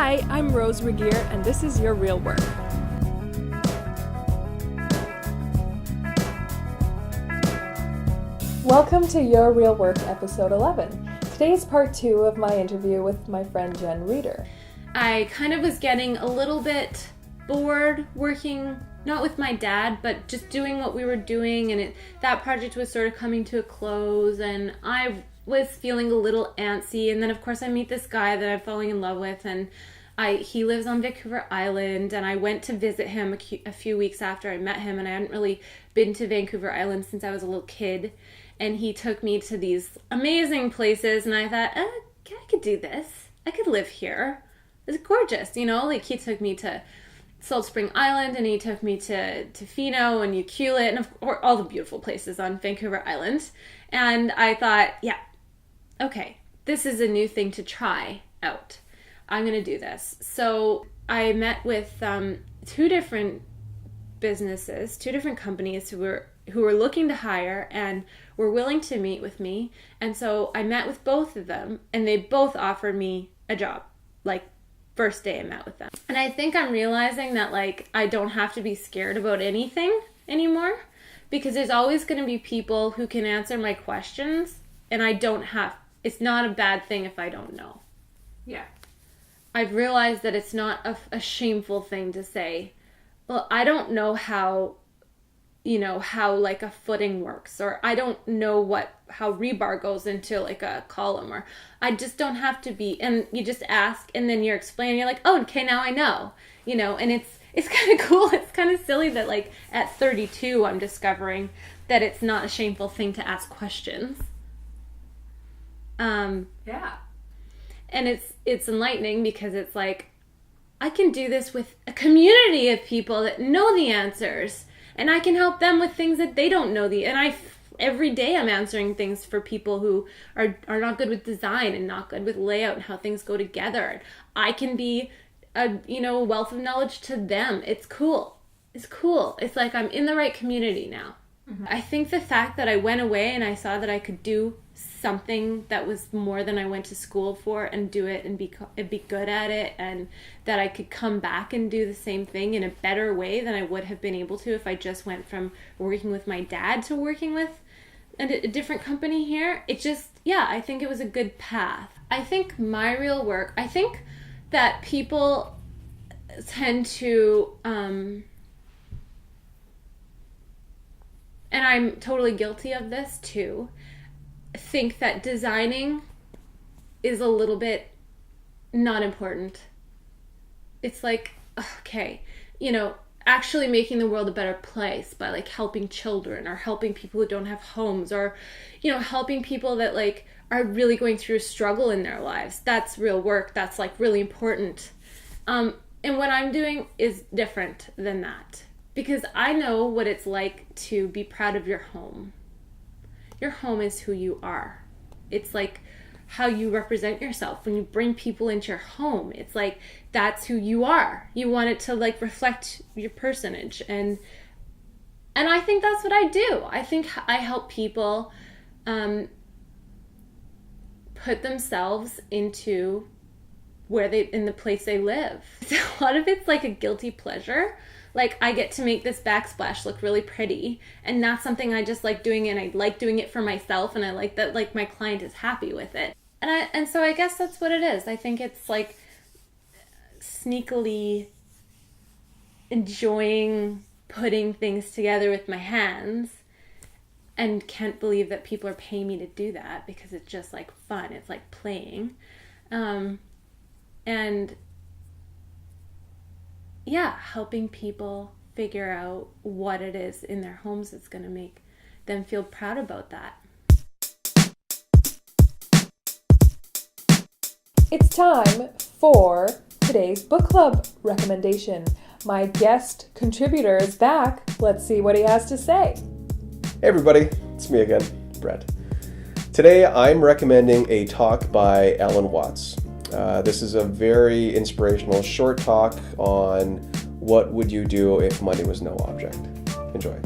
Hi, I'm Rose Regier, and this is Your Real Work. Welcome to Your Real Work, episode 11. Today is part 2 of my interview with my friend Jen Reeder. I kind of was getting a little bit bored working, not with my dad, but just doing what we were doing, and that project was sort of coming to a close, and I was feeling a little antsy. And then of course I meet this guy that I'm falling in love with, and he lives on Vancouver Island, and I went to visit him a few weeks after I met him, and I hadn't really been to Vancouver Island since I was a little kid, and he took me to these amazing places, and I thought, I could do this. I could live here. It's gorgeous, you know? Like, he took me to Salt Spring Island, and he took me to Fino and Ucluelet, and of course all the beautiful places on Vancouver Island. And I thought, yeah, okay, this is a new thing to try out. I'm going to do this. So I met with 2 different businesses, 2 different companies who were looking to hire and were willing to meet with me. And so I met with both of them, and they both offered me a job, like first day I met with them. And I think I'm realizing that, like, I don't have to be scared about anything anymore, because there's always going to be people who can answer my questions, and it's not a bad thing if I don't know. Yeah. I've realized that it's not a shameful thing to say, well, I don't know how like a footing works, or I don't know how rebar goes into like a column, or I just don't have to be, and you just ask, and then you're explaining, you're like, oh, okay, now I know, and it's kind of cool. It's kind of silly that, like, at 32, I'm discovering that it's not a shameful thing to ask questions. Yeah. And it's enlightening, because it's like, I can do this with a community of people that know the answers, and I can help them with things that they don't know every day I'm answering things for people who are not good with design and not good with layout and how things go together. I can be a wealth of knowledge to them. It's cool. It's cool. It's like I'm in the right community now. Mm-hmm. I think the fact that I went away and I saw that I could do something that was more than I went to school for, and do it and be good at it, and that I could come back and do the same thing in a better way than I would have been able to if I just went from working with my dad to working with a different company here. It just, I think it was a good path. I think my real work, I think that people tend to, and I'm totally guilty of this too, think that designing is a little bit not important. It's like, okay, actually making the world a better place by, like, helping children, or helping people who don't have homes, or, helping people that, like, are really going through a struggle in their lives. That's real work. That's, like, really important. And what I'm doing is different than that, because I know what it's like to be proud of your home. Your home is who you are. It's like how you represent yourself. When you bring people into your home, it's like, that's who you are. You want it to, like, reflect your personage. And I think that's what I do. I think I help people put themselves into in the place they live. So a lot of it's like a guilty pleasure. Like, I get to make this backsplash look really pretty, and that's something I just like doing, and I like doing it for myself, and I like that, like, my client is happy with it. And so I guess that's what it is. I think it's like sneakily enjoying putting things together with my hands, and can't believe that people are paying me to do that, because it's just, like, fun. It's like playing. And helping people figure out what it is in their homes that's going to make them feel proud about that. It's time for today's book club recommendation. My guest contributor is back. Let's see what he has to say. Hey everybody, it's me again, Brett. Today I'm recommending a talk by Alan Watts. This is a very inspirational short talk on what would you do if money was no object. Enjoy.